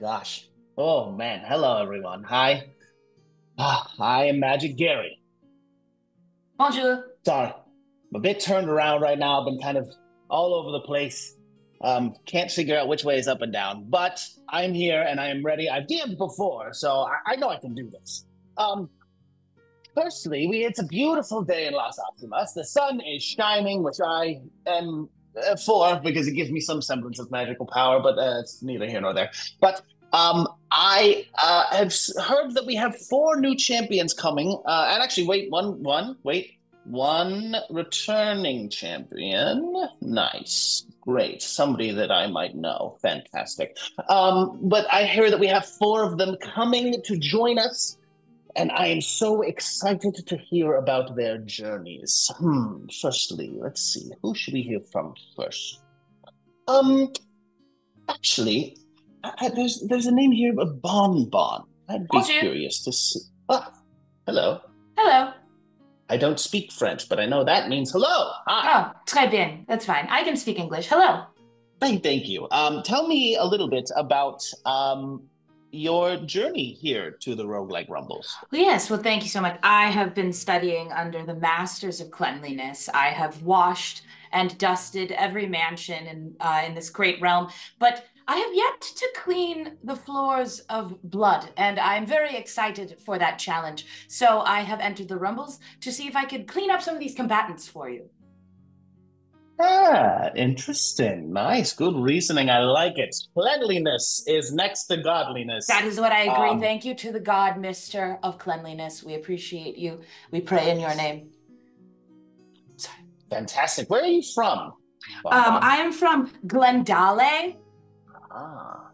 gosh. Oh man. Hello everyone. Hi. I am Magic Gary. Bonjour. Sorry. I'm a bit turned around right now. I've been kind of all over the place. Can't figure out which way is up and down, but I'm here and I am ready. I've DM'd before, so I know I can do this. Um, Firstly, it's a beautiful day in Las Optimas. The sun is shining, which I am for because it gives me some semblance of magical power, but it's neither here nor there. But I have heard that we have four new champions coming, and actually, one returning champion. Nice, great, somebody that I might know. Fantastic. But I hear that we have four of them coming to join us and I am so excited to hear about their journeys. Firstly, let's see. Who should we hear from first? Um, Actually, there's a name here, a Bon Bon. I'd be Bonjour. curious to see. Ah, hello. Hello. I don't speak French, but I know that means hello. Hi. Oh, très bien. That's fine. I can speak English. Hello. Thank you. Tell me a little bit about your journey here to the Roguelike Rumbles. Well, yes, well, thank you so much. I have been studying under the Masters of Cleanliness. I have washed and dusted every mansion in this great realm, but I have yet to clean the floors of blood, and I'm very excited for that challenge. So I have entered the Rumbles to see if I could clean up some of these combatants for you. Ah, interesting. Nice. Good reasoning. I like it. Cleanliness is next to godliness. That is what I agree. Um, Thank you to the God, Mister of Cleanliness. We appreciate you. We pray in your name. Sorry. Fantastic. Where are you from, Bon Bon? I am from Glendale. Ah,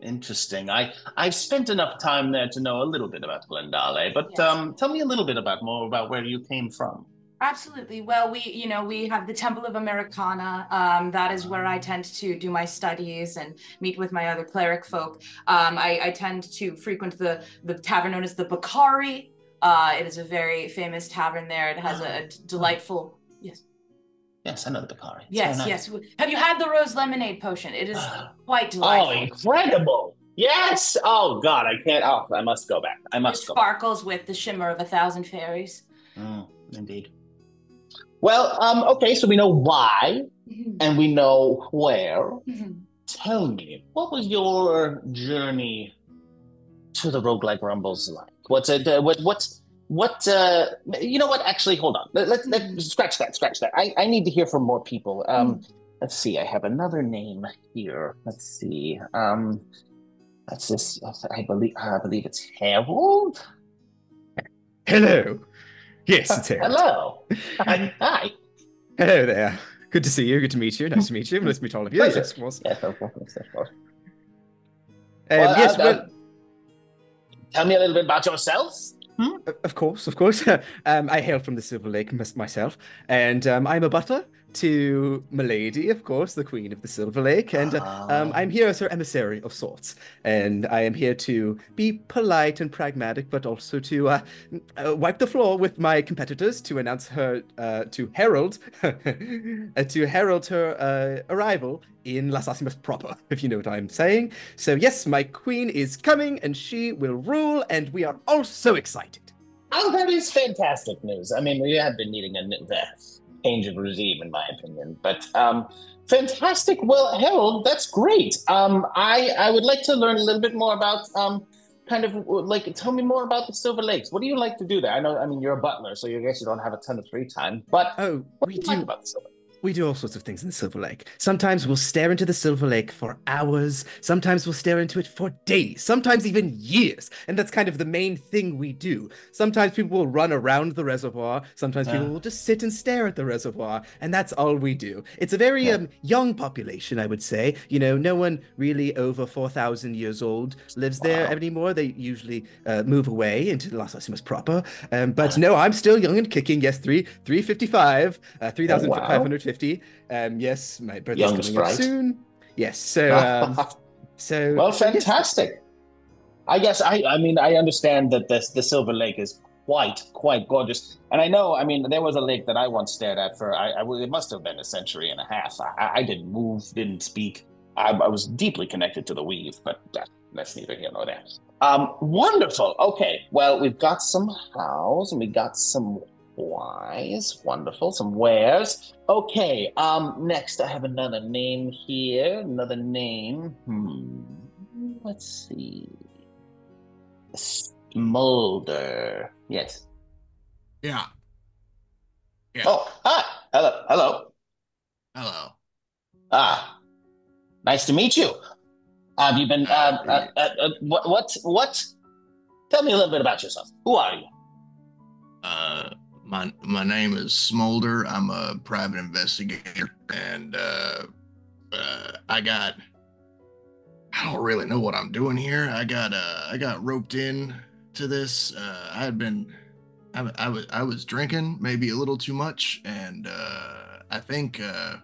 interesting. I've spent enough time there to know a little bit about Glendale, but Yes. tell me a little bit about more about where you came from. Absolutely. Well, we have the Temple of Americana. That is where I tend to do my studies and meet with my other cleric folk. I tend to frequent the tavern known as the Bakari. It is a very famous tavern there. It has a Oh, delightful, yes, yes, I know the Bakari. It's very yes, nice. yes. Have you had the rose lemonade potion? It is quite Oh, delightful. incredible. Yes. Oh God, I can't. Oh, I must go back. I It must go back. sparkles with the shimmer of a thousand fairies. Indeed. Well, okay, so we know why and we know where. Tell me, what was your journey to the roguelike rumbles like? What's it? What? You know what? Actually, hold on. Let scratch that. Scratch that. I need to hear from more people. Let's see. I have another name here. Let's see. That's this. I believe it's Harold. Hello. Yes, it's Harold. Hello. Hi. Hello there. Good to see you. Good to meet you. Nice to meet you. Nice to meet all of you. Pleasure. Yes, of course. Yes, of course, of course. Well, Yes, well, tell me a little bit about yourself. of course, of course. I hail from the Silver Lake myself, and I'm a butler to Milady, of course, the Queen of the Silver Lake, and I'm Um, here as her emissary of sorts, and I am here to be polite and pragmatic, but also to wipe the floor with my competitors to announce her to herald to herald her arrival in Las Asimas proper, if you know what I'm saying. So yes, my queen is coming, and she will rule, and we are all so excited. oh, that is fantastic news. I mean, we have been needing a change of regime, in my opinion. But fantastic. Well, Harold, that's great. I would like to learn a little bit more about kind of like tell me more about the Silver Lakes. What do you like to do there? I know, I mean, you're a butler, so I guess you don't have a ton of free time. But Oh, what do you like about the Silver we do all sorts of things in the Silver Lake. Sometimes we'll stare into the Silver Lake for hours. Sometimes we'll stare into it for days. Sometimes even years. And that's kind of the main thing we do. Sometimes people will run around the reservoir. Sometimes people Lake? will just sit and stare at the reservoir. And that's all we do. It's a very Yeah. young population, I would say. You know, no one really over 4,000 years old lives there Wow. anymore. They usually move away into Las Asimas proper. But Uh, no, I'm still young and kicking. Yes, 355, oh, wow. 3,550. Yes, my birthday's Young coming up sprite. soon. Yes, so Well, yes, fantastic. I guess I mean I understand that the Silver Lake is quite gorgeous, and I know I mean there was a lake that I once stared at for it must have been a century and a half. I didn't move, didn't speak. I was deeply connected to the weave, but that's neither here nor there. Wonderful. Okay, well, we've got some hows and we got some whys. Wonderful. Some wheres. Okay, next I have another name here. Another name. Let's see. Smulder. Yes. Yeah. Yeah. Oh, hi. Hello. Hello. Hello. Ah, nice to meet you. Have you been, what? Tell me a little bit about yourself. Who are you? My name is Smulder. I'm a private investigator, and I don't really know what I'm doing here. I got roped in to this. I was drinking maybe a little too much, and I think I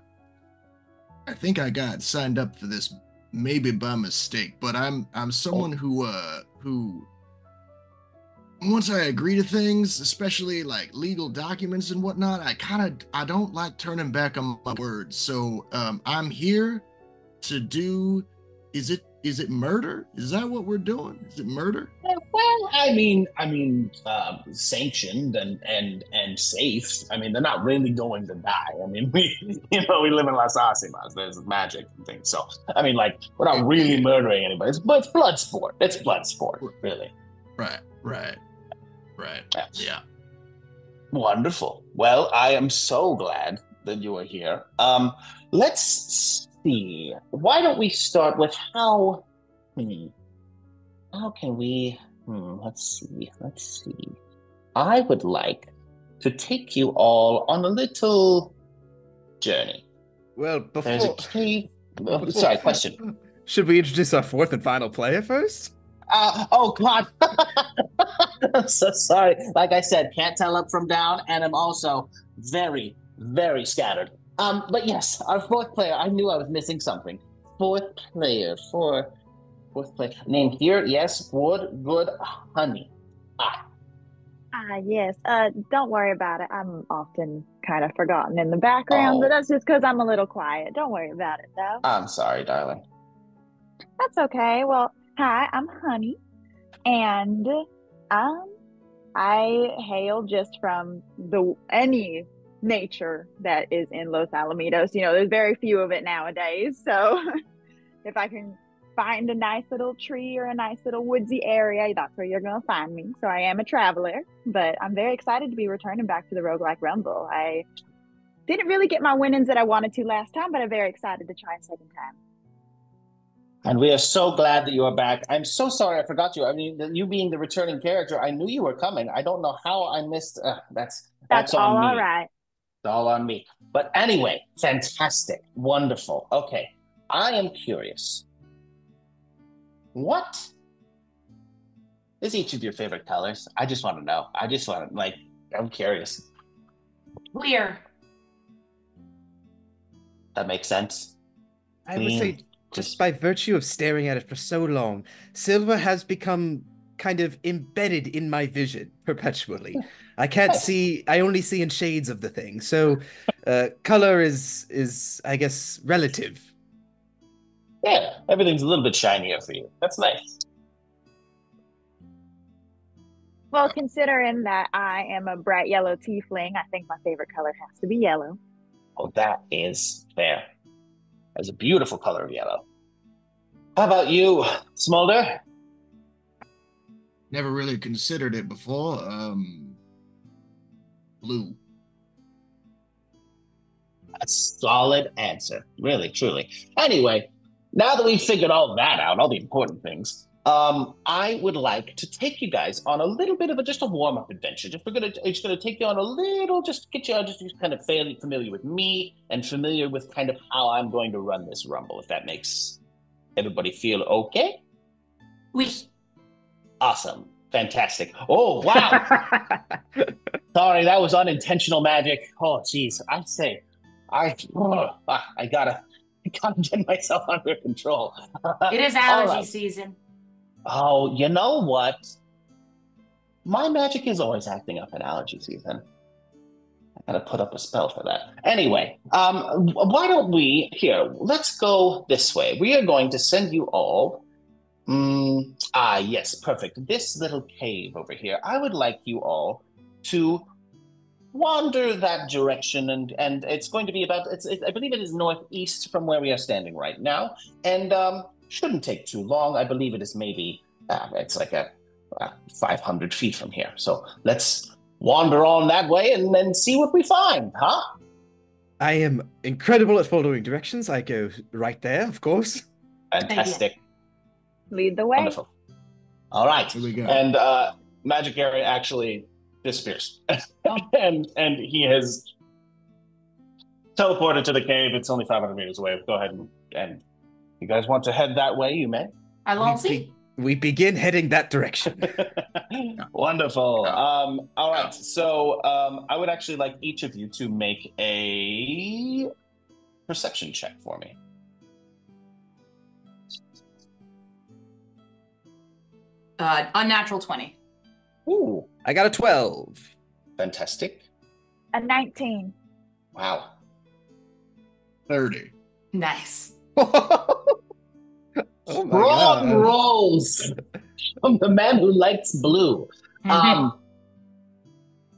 got signed up for this maybe by mistake. But I'm someone who once I agree to things, especially like legal documents and whatnot, I don't like turning back on my words. So I'm here to do. Is it murder? Is that what we're doing? Is it murder? Well, sanctioned and safe. I mean, they're not really going to die. I mean, we live in Las Asimas. There's magic and things. So, I mean, like, we're not really murdering anybody. But it's blood sport. It's blood sport, really. Right. Yeah. Wonderful. Well, I am so glad that you are here. Let's see. Why don't we start with how can we let's see. I would like to take you all on a little journey. Well, There's a cave. Sorry, question. Should we introduce our fourth and final player first? Oh God. I'm so sorry. Like I said, can't tell up from down, and I'm also very, very scattered. But yes, our fourth player. I knew I was missing something. Fourth player. Name here, yes, Good Honey. Yes. Don't worry about it. I'm often kind of forgotten in the background, but that's just because I'm a little quiet. Don't worry about it, though. I'm sorry, darling. That's okay. Well, hi, I'm Honey, and I hail just from any nature that is in Los Alamitos. There's very few of it nowadays, so if I can find a nice little tree or a nice little woodsy area, that's where you're going to find me. So I am a traveler, but I'm very excited to be returning back to the Roguelike Rumble. I didn't really get my winnings that I wanted to last time, but I'm very excited to try a second time. And we are so glad that you are back. I'm so sorry I forgot you. I mean, you being the returning character, I knew you were coming. I don't know how I missed. That's on me. All right. It's all on me. But anyway, fantastic. Wonderful. Okay. I am curious. What is each of your favorite colors? I just want to know. I'm curious. Clear. That makes sense. I would say, just by virtue of staring at it for so long, silver has become kind of embedded in my vision perpetually. I can't see, I only see in shades of the thing. So color is, I guess, relative. Yeah, everything's a little bit shinier for you. That's nice. Well, considering that I am a bright yellow tiefling, I think my favorite color has to be yellow. Oh, that is fair. That's a beautiful color of yellow. How about you, Smulder? Never really considered it before. Blue. A solid answer. Really, truly. Anyway, now that we've figured all that out, all the important things, I would like to take you guys on a little bit of a warm-up adventure. Just gonna take you on a little, just get you just kind of fairly familiar with me and familiar with kind of how I'm going to run this rumble, if that makes everybody feel okay. Oui. Awesome. Fantastic. Oh, wow. Sorry, that was unintentional magic. Oh, geez. I gotta get myself under control. It is allergy season. Oh, you know what? My magic is always acting up in allergy season. Gotta put up a spell for that. Anyway, why don't we, let's go this way. We are going to send you all, yes, perfect. This little cave over here, I would like you all to wander that direction, and it's going to be about, I believe it is northeast from where we are standing right now, and shouldn't take too long. I believe it is maybe, it's like 500 feet from here. So let's wander on that way and then see what we find, huh? I am incredible at following directions. I go right there, of course. Fantastic. Lead the way. Wonderful. All right. Here we go. And Magic Area actually disappears. and he has teleported to the cave. It's only 500 meters away. Go ahead and you guys want to head that way, you may. Allons-y. We begin heading that direction. Wonderful. All right. So I would actually like each of you to make a perception check for me. Unnatural 20. Ooh, I got a 12. fantastic. A 19. Wow. 30. Nice. Oh my Strong God. rolls from the man who likes blue.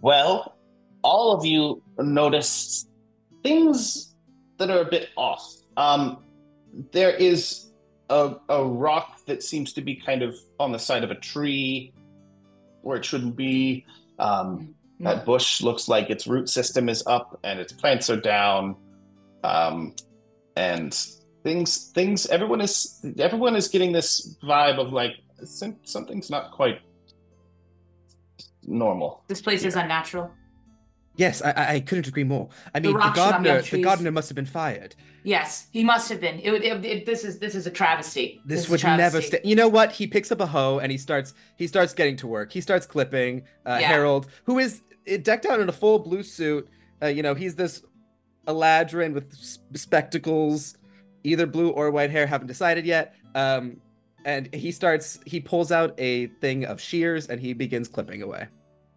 Well, all of you noticed things that are a bit off. There is a rock that seems to be kind of on the side of a tree where it shouldn't be. That bush looks like its root system is up and its plants are down. And everyone is getting this vibe of like something's not quite normal. This place is unnatural. Yes, I couldn't agree more. I mean, rock should not be on the trees. gardener must have been fired. Yes, he must have been. This is a travesty. This would never stay. You know what? He picks up a hoe and he starts getting to work. He starts clipping Harold, who is decked out in a full blue suit. He's this Eladrin with spectacles, either blue or white hair, haven't decided yet. And he pulls out a thing of shears and he begins clipping away.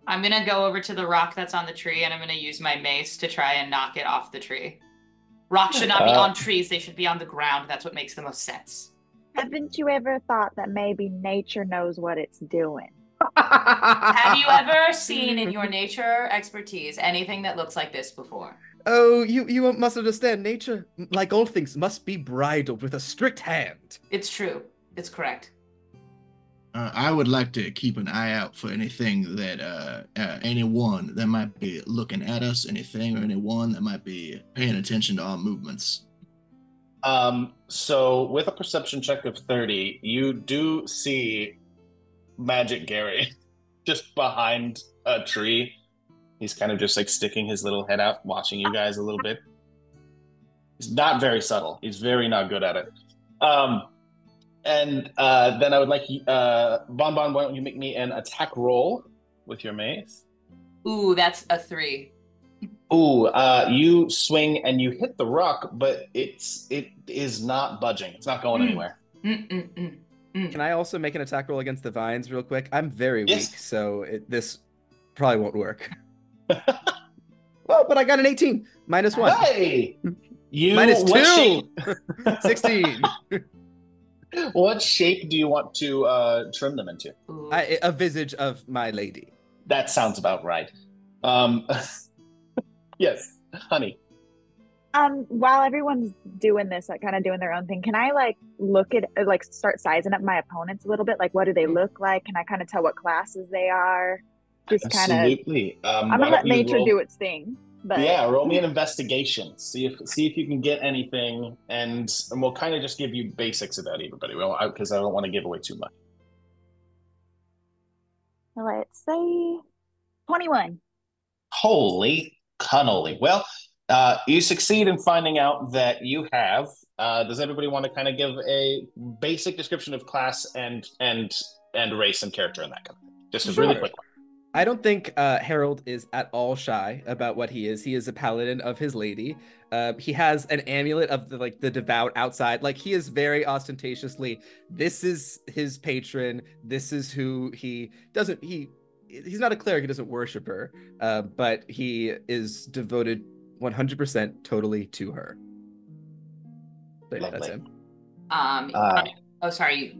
I'm gonna go over to the rock that's on the tree and I'm gonna use my mace to try and knock it off the tree. Rocks should not be on trees, they should be on the ground. That's what makes the most sense. Haven't you ever thought that maybe nature knows what it's doing? Have you ever seen in your nature expertise anything that looks like this before? Oh, you must understand. Nature, like all things, must be bridled with a strict hand. It's true. It's correct. I would like to keep an eye out for anything that anyone that might be looking at us, anything or anyone that might be paying attention to our movements. So with a perception check of 30, you do see Magic Gary just behind a tree. He's kind of just like sticking his little head out, watching you guys a little bit. He's not very subtle. He's very not good at it. And then I would like Bon, why don't you make me an attack roll with your mace? Ooh, that's a 3. Ooh, you swing and you hit the rock, but it is not budging. It's not going anywhere. Can I also make an attack roll against the vines real quick? I'm very weak, so this probably won't work. Well, but I got an 18. -1. Hey! -2. 16. What shape do you want to trim them into? A visage of my lady. That sounds about right. Yes, honey. While everyone's doing this, like kind of doing their own thing, can I like look at like start sizing up my opponents a little bit? Like, what do they look like? Can I kind of tell what classes they are? Just kind of. Absolutely. I'm gonna let nature do its thing. But yeah, roll me an investigation. See if you can get anything, and we'll kind of just give you basics about everybody. Because I don't want to give away too much. let's say 21. Holy cannoli. Well, you succeed in finding out that you have. Does everybody want to kind of give a basic description of class and race and character and that kind of thing? Just a really quick one. I don't think Harold is at all shy about what he is. He is a paladin of his lady. He has an amulet of the devout outside. Like, he is very ostentatiously, this is his patron. This is who he he's not a cleric, he doesn't worship her, but he is devoted 100% totally to her. So yeah, that's him. Oh, sorry.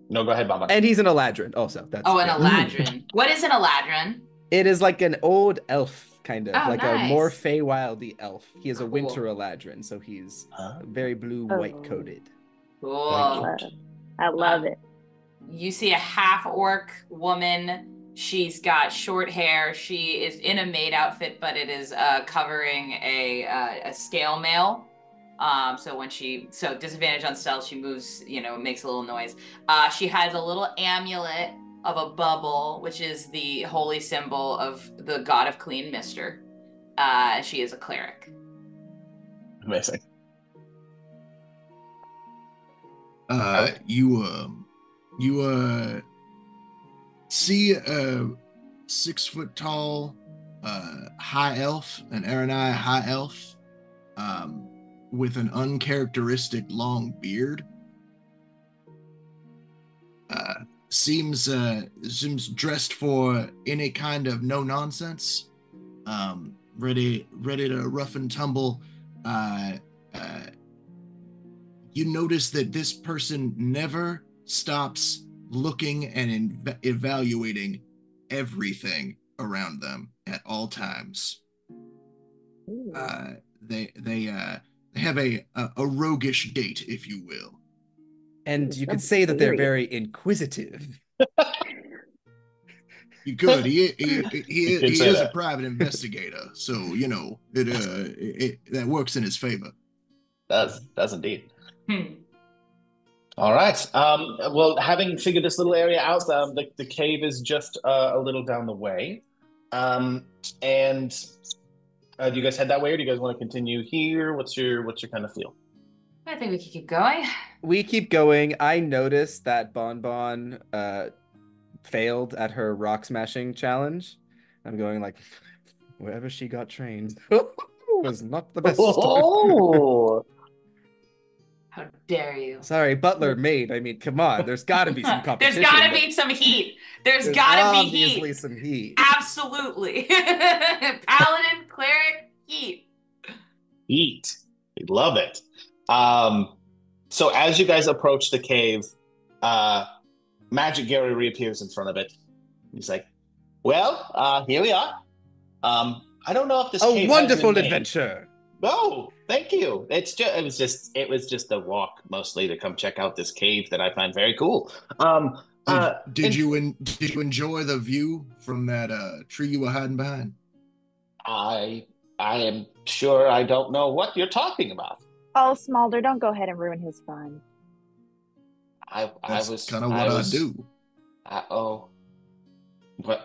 No, go ahead, Baba. And he's an Eladrin also. That's an Eladrin. What is an Eladrin? It is like an old elf, kind of. Like nice. a more Feywildy elf. He is a Cool. winter Eladrin, so he's very white coated. Cool. I love it. You see a half-orc woman. She's got short hair. She is in a maid outfit, but it is covering a scale mail. So disadvantage on stealth, she moves, makes a little noise. She has a little amulet of a bubble, which is the holy symbol of the god of clean mister. She is a cleric. Amazing. You see a 6 foot tall high elf, an Aranai high elf, with an uncharacteristic long beard. Seems dressed for any kind of no nonsense. Ready to rough and tumble. You notice that this person never stops looking and evaluating everything around them at all times. They have a roguish gait, if you will. And you could say that they're very inquisitive. You could. He is a private investigator, so it that works in his favor. Does indeed. All right. Well, having figured this little area out, the cave is just a little down the way. And do you guys head that way, or do you guys want to continue here? What's your kind of feel? I think we can keep going. We keep going. I noticed that Bon failed at her rock smashing challenge. I'm going like, wherever she got trained was not the best. Oh. How dare you? Sorry, butler, maid. I mean, come on. There's got to be some competition. There's got to be some heat. There's got to be heat. Obviously some heat. Absolutely. Paladin, cleric, heat. Heat. We love it. So as you guys approach the cave, Magic Gary reappears in front of it. He's like, well, here we are. I don't know if this cave a wonderful has a name. Adventure. Oh, thank you. It was just a walk mostly to come check out this cave that I find very cool. Did you enjoy the view from that tree you were hiding behind? I am sure I don't know what you're talking about. Oh, Smulder, don't go ahead and ruin his fun. That's kind of what I do.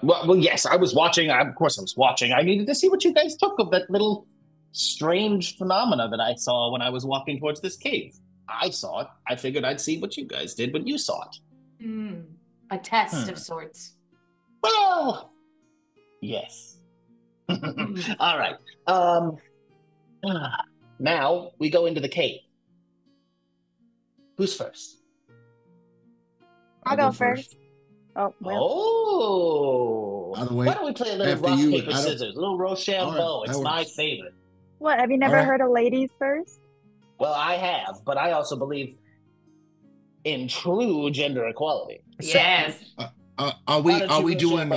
Well, yes, I was watching. Of course, I was watching. I needed to see what you guys took of that little strange phenomena that I saw when I was walking towards this cave. I saw it. I figured I'd see what you guys did when you saw it. A test of sorts. Well, yes. All right. Now we go into the cave. Who's first? I'll go first. Oh, well. Oh. By the way, why don't we play a little rock, paper, scissors? A little Rochambeau. It's my favorite. What, have you never heard of ladies first? Well, I have, but I also believe in true gender equality. Yes. Are we doing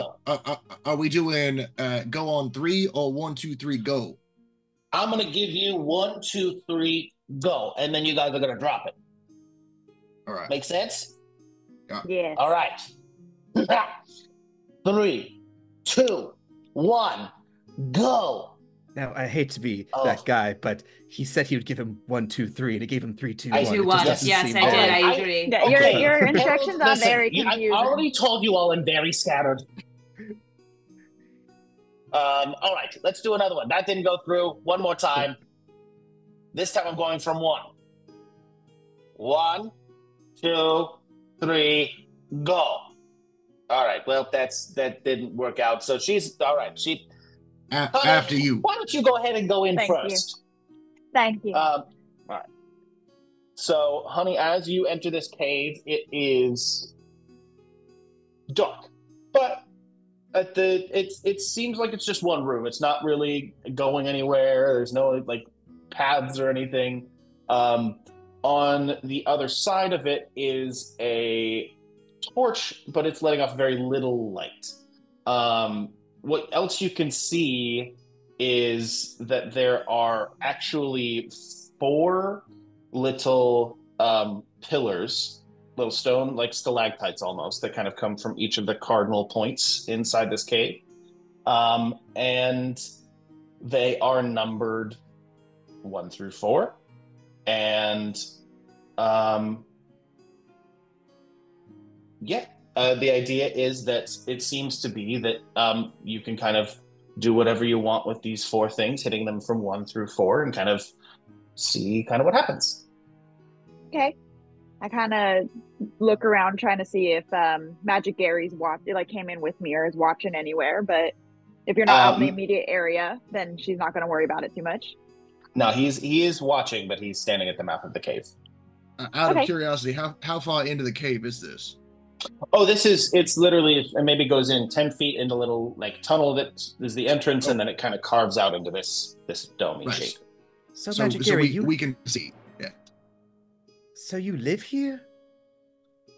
go on 3 or 1, 2, 3 go? I'm gonna give you 1, 2, 3 go, and then you guys are gonna drop it. All right. Make sense? Yeah. All right. 3, 2, 1, go. Now, I hate to be that guy, but he said he would give him 1, 2, 3, and he gave him 3, 2, 1. 2, 1. Yes, I did. I agree. Your instructions are very confusing. I already told you all I'm very scattered. All right, let's do another one. That didn't go through. One more time. This time I'm going from 1. 1, 2, 3, go. All right. Well, that didn't work out. So she's all right. After you. Why don't you go ahead and go in first? Thank you. All right. So, honey, as you enter this cave, it is dark, but It seems like it's just one room. It's not really going anywhere. There's no like paths or anything. On the other side of it is a torch, but it's letting off very little light. What else you can see is that there are actually four little pillars, little stone, like stalactites almost, that kind of come from each of the cardinal points inside this cave. And they are numbered 1 through 4. And the idea is that it seems to be that you can kind of do whatever you want with these 4 things, hitting them from 1 through 4, and kind of see kind of what happens. Okay. I kind of look around trying to see if Magic Gary's came in with me or is watching anywhere. But if you're not out in the immediate area, then she's not going to worry about it too much. No, he is watching, but he's standing at the mouth of the cave. Out of curiosity, how far into the cave is this? Oh, it's literally, it maybe goes in 10 feet into a little like tunnel that is the entrance, and then it kind of carves out into this domey shape. So Magic Gary, we can see. Yeah. So you live here?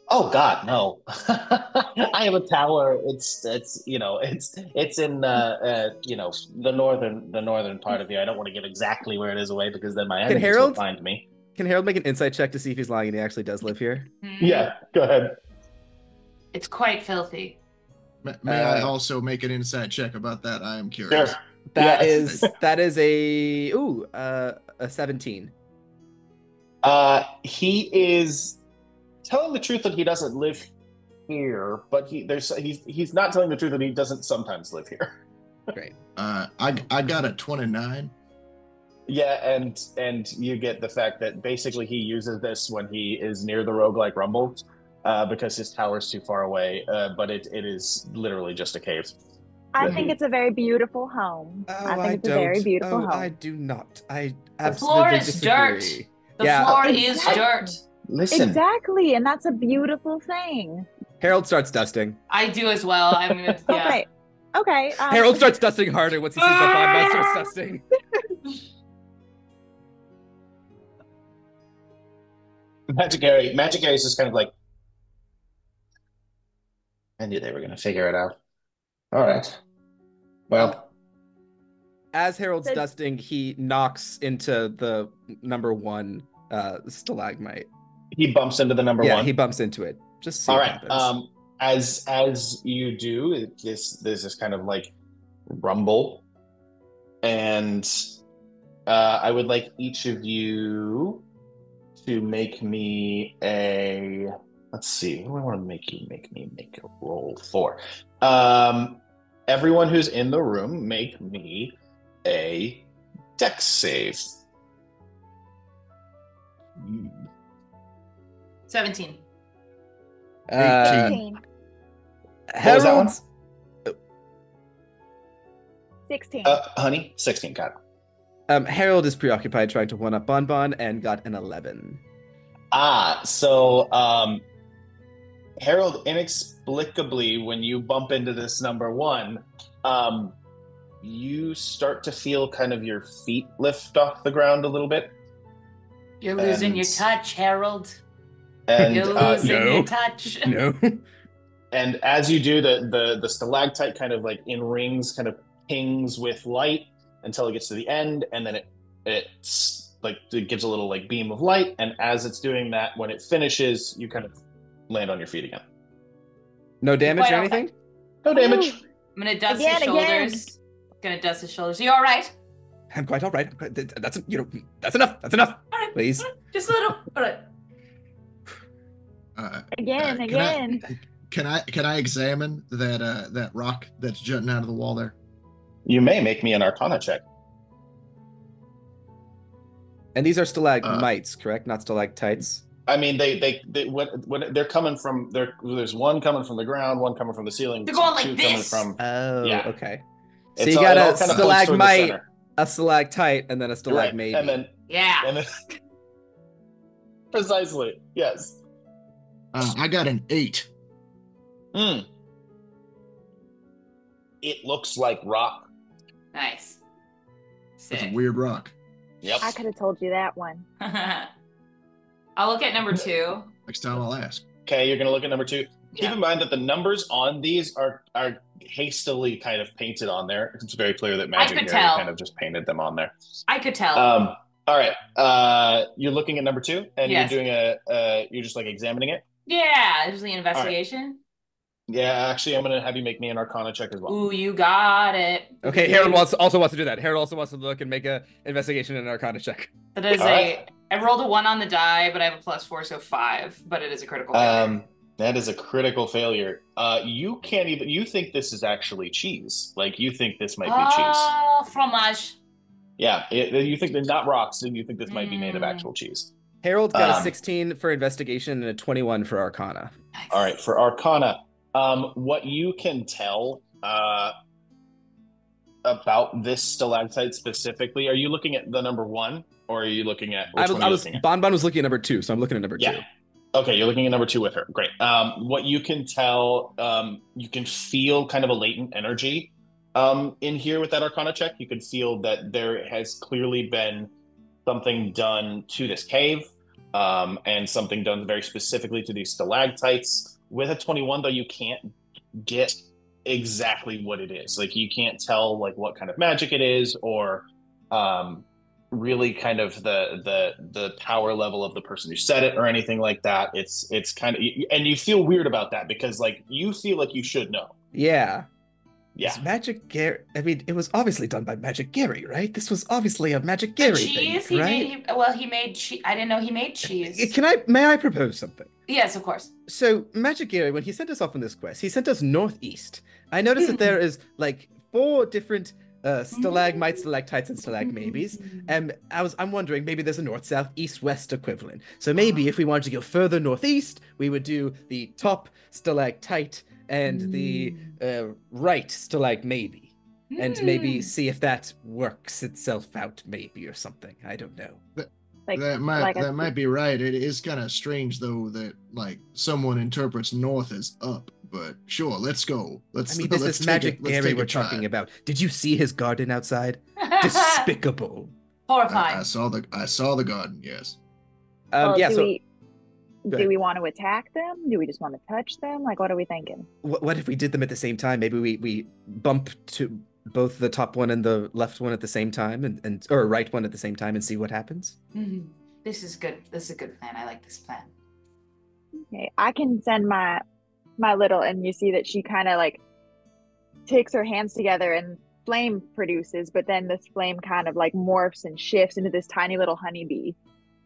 Oh God, no! I have a tower. It's in the northern part of here. I don't want to give exactly where it is away because then my enemies will find me. Can Harold make an insight check to see if he's lying and he actually does live here? Yeah, go ahead. It's quite filthy. May I also make an insight check about that? I am curious. Sure. That is a 17. He is telling the truth that he doesn't live here, but he's not telling the truth that he doesn't sometimes live here. Great. I got a 29. Yeah, and you get the fact that basically he uses this when he is near the Roguelike Rumble, because his tower's too far away, but it is literally just a cave. I think it's a very beautiful home. I think it's a very beautiful home. I do not. I absolutely The floor is disagree. Dirt. The floor is dirt. Listen. Exactly, and that's a beautiful thing. Harold starts dusting. I do as well. I'm gonna. Yeah. Okay. Harold starts dusting harder once he sees the bond starts dusting. Magic Gary's just kind of like, I knew they were going to figure it out. All right. Well, as Harold's dusting, he knocks into the number 1 stalagmite. He bumps into the number 1. Yeah, he bumps into it. Just see what happens. As you do, there's this kind of like rumble, and I would like each of you to make me a. Let's see. What do I want to make you make a roll for? Everyone who's in the room, make me a dex save. 17. 18. What was that one? 16. Honey, 16. Got it. Harold is preoccupied trying to one-up Bonbon and got an 11. So Harold, inexplicably, when you bump into this number 1, you start to feel kind of your feet lift off the ground a little bit. You're losing your touch, Harold. And you're losing your touch. No. And as you do, the stalactite kind of like in rings kind of pings with light until it gets to the end, and then it gives a little like beam of light, and as it's doing that, when it finishes, you kind of land on your feet again. No damage or anything? No damage. I'm gonna dust his shoulders. Gonna dust his shoulders. Are you all right? I'm quite all right. That's enough. That's enough. All right. Please. Just a little. All right. Again. Can I examine that rock that's jutting out of the wall there? You may make me an Arcana check. And these are stalagmites, correct? Not stalactites. I mean, when they're coming from there's one coming from the ground, one coming from the ceiling. They're going like two this. Coming from, okay. So you got a stalagmite, a stalactite, and then a stalagmate. Right. And then precisely, yes. I got an 8. it looks like rock. Nice. Sick. It's a weird rock. Yep. I could have told you that one. I'll look at number 2. Next time I'll ask. Okay, you're gonna look at number 2. Yeah. Keep in mind that the numbers on these are hastily kind of painted on there. It's very clear that Magic Gary kind of just painted them on there. I could tell. All right. You're looking at number 2, and Yes. you're doing you're just like examining it. Yeah, usually an investigation. Yeah, actually, I'm gonna have you make me an Arcana check as well. Ooh, you got it. Okay, Harold also wants to do that. Harold also wants to look and make a investigation and an Arcana check. That is I rolled a 1 on the die, but I have a +4, so 5. But it is a critical failure. That is a critical failure. You can't even. You think this is actually cheese? Like you think this might be cheese? Oh, fromage. Yeah, you think they're not rocks, and you think this might be made of actual cheese. Harold got a 16 for investigation and a 21 for Arcana. Nice. All right, for Arcana, what you can tell about this stalactite specifically, are you looking at the number 1, or are you looking at which one are you looking at? Bonbon was looking at number 2, so I'm looking at number 2. Okay, you're looking at number 2 with her. Great. What you can tell, you can feel kind of a latent energy in here with that Arcana check. You can feel that there has clearly been something done to this cave, and something done very specifically to these stalactites. With a 21, though, you can't get exactly what it is. Like, you can't tell like what kind of magic it is, or really kind of the power level of the person who said it or anything like that. It's kind of, and you feel weird about that because like you feel like you should know. Yeah. Yeah. Magic Gary. I mean, it was obviously done by Magic Gary, right? This was obviously a Magic Gary cheese, thing, right? He made cheese. I didn't know he made cheese. May I propose something? Yes, of course. So Magic Gary, when he sent us off on this quest, he sent us northeast. I noticed that there is like 4 different stalagmites, stalactites, and stalagmates. And I'm wondering, maybe there's a north, south, east, west equivalent. So maybe if we wanted to go further northeast, we would do the top stalactite and the right stalagmate, and maybe see if that works itself out, maybe, or something. I don't know. That might be right. It is kind of strange though that like someone interprets north as up. But sure, let's go. This is Magic Gary we're talking about. Did you see his garden outside? Despicable. Horrifying. I saw the garden. Yes. Do we want to attack them? Do we just want to touch them? Like, what are we thinking? What if we did them at the same time? Maybe we bump to both the top one and the left one at the same time, or right one at the same time, and see what happens. Mm-hmm. This is good. This is a good plan. I like this plan. Okay, I can send my little, and you see that she kind of like takes her hands together and flame produces, but then this flame kind of like morphs and shifts into this tiny little honeybee.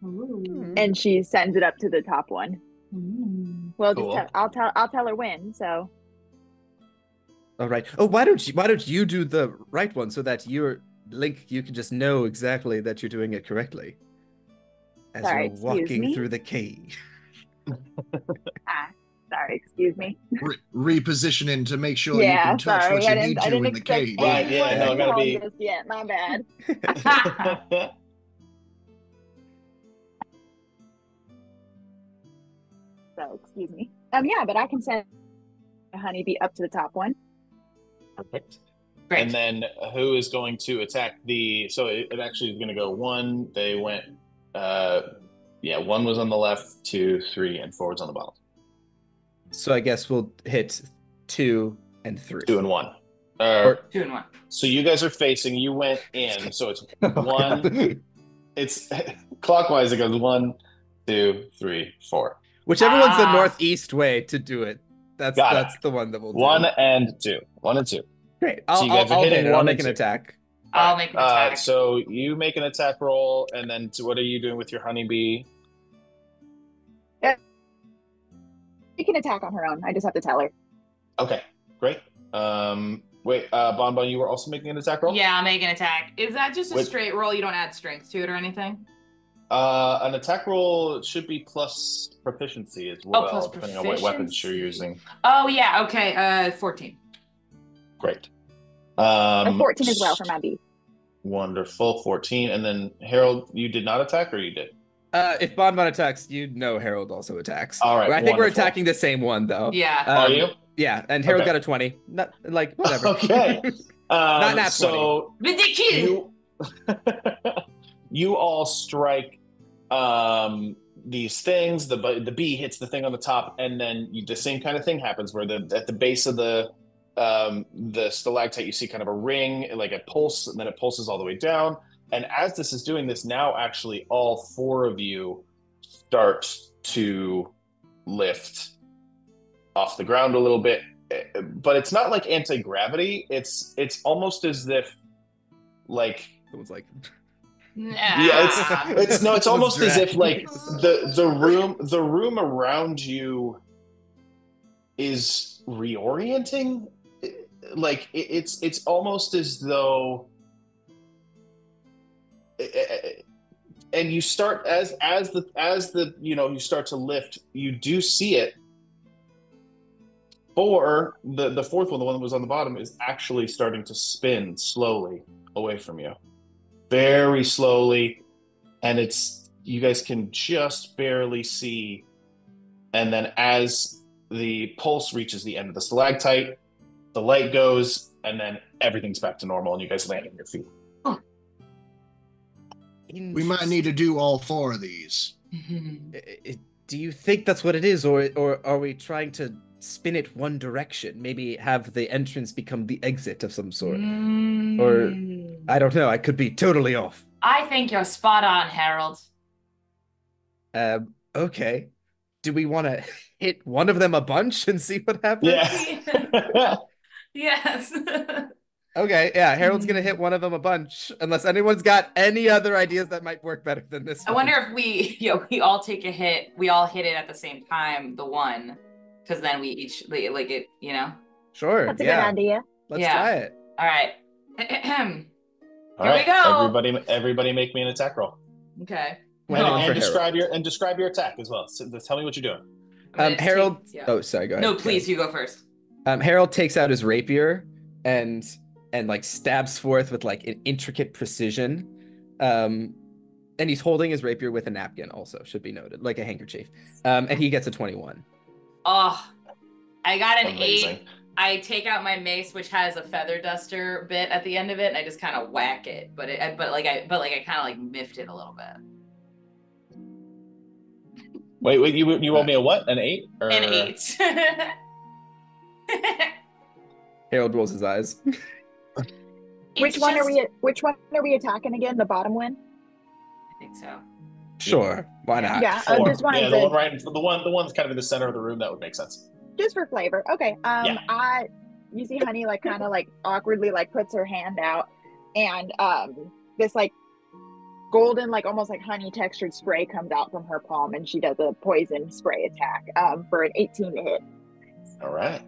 Ooh. And she sends it up to the top one. Ooh. Well, Cool. I'll tell her when. So. All right. Oh, why don't you do the right one so that you can just know exactly that you're doing it correctly as Sorry, you're walking excuse me? through the cave. Sorry, excuse me. Repositioning to make sure you can touch sorry. what you I need didn't to in the expect cave. Right, yeah, anyone no, to gotta call be- this yet. My bad. So excuse me. Yeah, but I can send a honeybee up to the top one. Perfect. Great. And then who is going to attack so it actually is going to go 1. They went, 1 was on the left, 2, 3, and 4 was on the bottom. So I guess we'll hit 2 and 3. 2 and 1. 2 and 1. So you guys are facing. You went in. So it's Oh, 1. God. It's clockwise. It goes 1, 2, 3, 4. Whichever one's the northeast way to do it. That's Got it. the one that we'll do. 1 and 2. 1 and 2. Great. So you guys are hitting I'll 1 make and an 2. attack. I'll make an attack. So you make an attack roll, and then what are you doing with your honeybee? She can attack on her own. I just have to tell her. Okay, great. Wait, Bonbon, you were also making an attack roll? Yeah, I'll make an attack. Is that just a Wait. straight roll? You don't add strength to it or anything? An attack roll should be plus proficiency as well, plus depending on what weapons you're proficiency. using. Oh, yeah. Okay. 14. Great. A 14 as well for my bee. Wonderful, 14. And then Harold, you did not attack, or you did? If Bonbon attacks, you know Harold also attacks. All right, I think we're wonderful. attacking the same one, though. Yeah. Are you? Yeah, and Harold Okay. got a 20. Not like whatever. Okay. Not 20. So Ridiculous. you all strike these things. The bee hits the thing on the top, and then the same kind of thing happens where at the base of the stalactite you see kind of a ring, like a pulse, and then it pulses all the way down. And as this is doing this, now actually all four of you start to lift off the ground a little bit, but it's not like anti-gravity. It's almost as if like Someone's like, it's almost as if like the room around you is reorienting. Like it's almost as though, and you start as the you start to lift, you do see it. Or the fourth one, the one that was on the bottom, is actually starting to spin slowly away from you. Very slowly, and you guys can just barely see. And then as the pulse reaches the end of the stalactite, the light goes, and then everything's back to normal, and you guys land on your feet. We might need to do all four of these. Do you think that's what it is, or are we trying to spin it one direction? Maybe have the entrance become the exit of some sort? Or I don't know. I could be totally off. I think you're spot on, Harold. Okay. Do we want to hit one of them a bunch and see what happens? Yeah. Yes. Okay, yeah, Harold's gonna hit one of them a bunch, unless anyone's got any other ideas that might work better than this I one. wonder if we all take a hit. We all hit it at the same time, the one, because then we each like it, Sure, That's a yeah. good idea. Let's try it. All right. All right, we go. Everybody, make me an attack roll. Okay. And describe your attack as well. So tell me what you're doing. Harold. Oh, sorry. Go ahead. No, please, you go first. Harold takes out his rapier and like stabs forth with like an intricate precision. And he's holding his rapier with a napkin. Also, should be noted, like a handkerchief. And he gets a 21. Oh, I got an Amazing. 8. I take out my mace, which has a feather duster bit at the end of it, and I just kind of whack it. But I kind of like miffed it a little bit. Wait, you rolled me a what? An 8? Or... An 8. Harold rolls his eyes. Which one are we attacking again? The bottom one? I think so. Sure, why not? Yeah, I just wanted the one right, the one's kind of in the center of the room. That would make sense. Just for flavor. Okay. You see Honey like kind of like awkwardly like puts her hand out, and this like golden, like almost like honey textured spray comes out from her palm, and she does a poison spray attack for an 18 to hit. All right.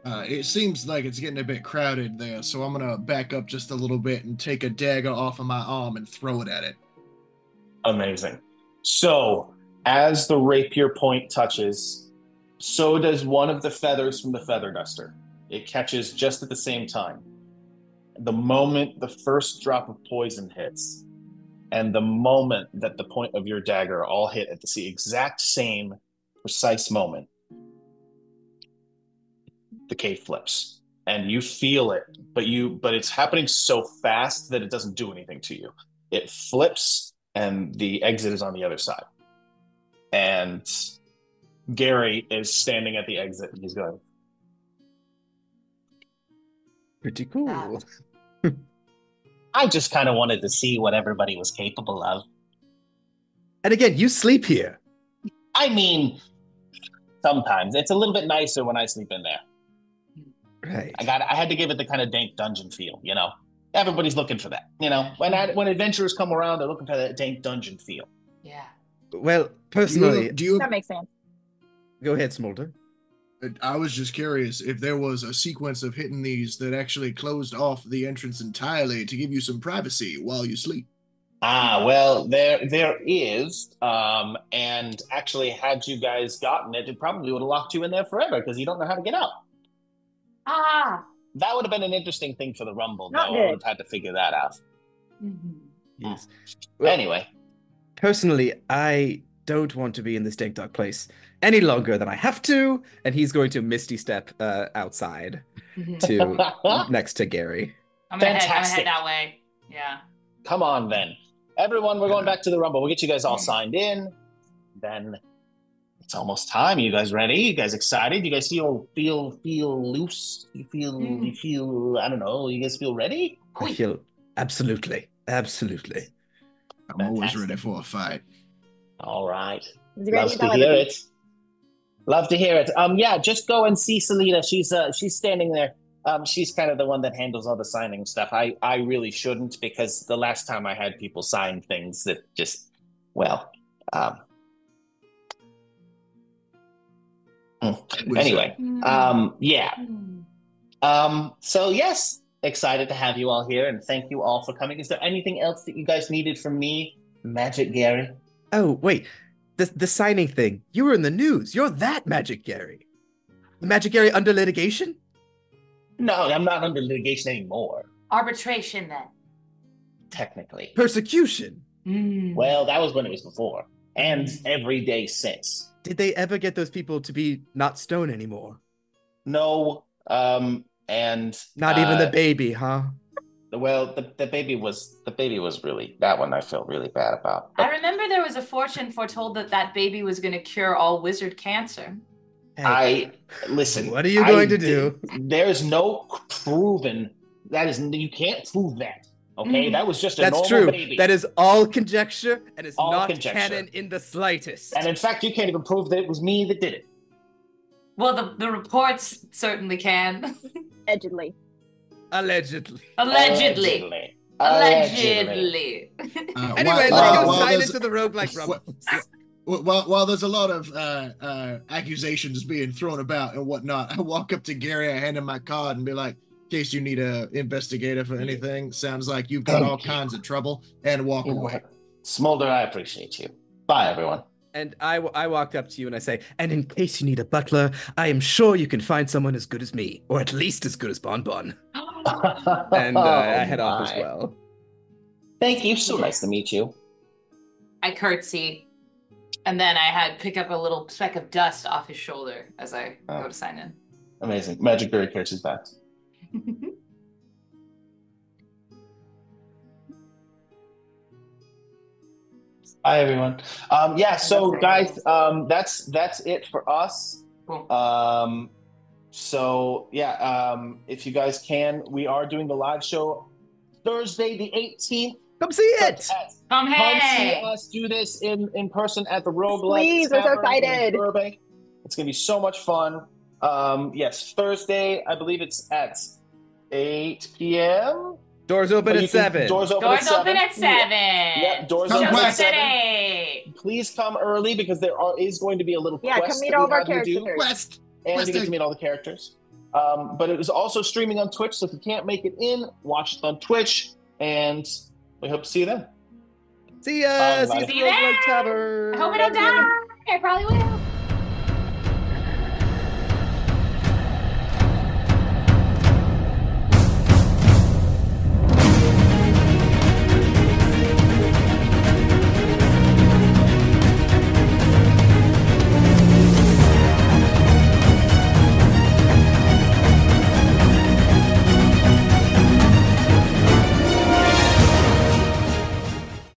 It seems like it's getting a bit crowded there, so I'm gonna back up just a little bit and take a dagger off of my arm and throw it at it. Amazing. So as the rapier point touches, so does one of the feathers from the feather duster. It catches just at the same time. The moment the first drop of poison hits, and the moment that the point of your dagger all hit at the exact same precise moment, the cave flips, and you feel it, but it's happening so fast that it doesn't do anything to you. It flips, and the exit is on the other side. And Gary is standing at the exit, and he's going, Pretty cool. I just kind of wanted to see what everybody was capable of. And again, you sleep here. I mean, sometimes. It's a little bit nicer when I sleep in there. Right. I had to give it the kind of dank dungeon feel, Everybody's looking for that, When adventurers come around, they're looking for that dank dungeon feel. Yeah. Well, personally, That makes sense. Go ahead, Smulder. I was just curious if there was a sequence of hitting these that actually closed off the entrance entirely to give you some privacy while you sleep. Well, there is, and actually, had you guys gotten it, it probably would have locked you in there forever because you don't know how to get out. That would have been an interesting thing for the Rumble, though. I would have had to figure that out. Mm-hmm. Yes. Well, anyway. Personally, I don't want to be in this dank dark place any longer than I have to, and he's going to misty step outside to next to Gary. I'm gonna head Fantastic. that way. Yeah. Come on, then. Everyone, we're going back to the Rumble. We'll get you guys all signed in. Then it's almost time. You guys ready? You guys excited? You guys feel loose? You feel, I don't know, you guys feel ready? I feel absolutely. I'm always Fantastic. ready for a fight. All right. He's ready Love to hear it. Love to hear it. Yeah, just go and see Selena. She's standing there. She's kind of the one that handles all the signing stuff. I really shouldn't, because the last time I had people sign things that just, well, anyway, yeah. So yes, excited to have you all here, and thank you all for coming. Is there anything else that you guys needed from me, Magic Gary? Oh, wait. The signing thing. You were in the news. You're that Magic Gary. The Magic Gary under litigation? No, I'm not under litigation anymore. Arbitration, then. Technically. Persecution. Well, that was when it was before. And every day since. Did they ever get those people to be not stone anymore? No, and... Not even the baby, huh? Well, the baby was really, that one I felt really bad about. But I remember there was a fortune foretold that baby was going to cure all wizard cancer. Hey, listen. What are you going to do? There's no proven, you can't prove that. Okay, that was just a normal true. baby. That is all conjecture, and it's All not conjecture. canon in the slightest. And in fact, you can't even prove that it was me that did it. Well, the reports certainly can. Allegedly. Allegedly. Allegedly. Anyway, let's go sign into the Roguelike Rumble. While there's a lot of accusations being thrown about and whatnot, I walk up to Gary, I hand him my card and be like, in case you need a investigator for anything, sounds like you've got all kinds of trouble, and walk away. Smulder, I appreciate you. Bye, everyone. And I walked up to you and I say, and in case you need a butler, I am sure you can find someone as good as me, or at least as good as Bon Bon. And I head off as well. Thank you. So nice to meet you. I curtsy, and then I pick up a little speck of dust off his shoulder as I go to sign in. Amazing. Magic Berry curtsies back. Hi, everyone. Yeah, so guys, that's it for us. Cool. So yeah, if you guys can, we are doing the live show Thursday the 18th. Come see it. Come see us do this in person at the Roguelike. Please, we're so excited. Burbank. It's gonna be so much fun. Yes, Thursday, I believe it's at 8 p.m. Doors open at 7. Doors open at 7. Yeah, doors open at 7. Please come early, because there is going to be a little quest. Come meet all of our characters. And you get to meet all the characters. But it is also streaming on Twitch, so if you can't make it in, watch it on Twitch, and we hope to see you then. See ya! See you at the there! Roguelike Tavern! I hope I don't die! I probably will.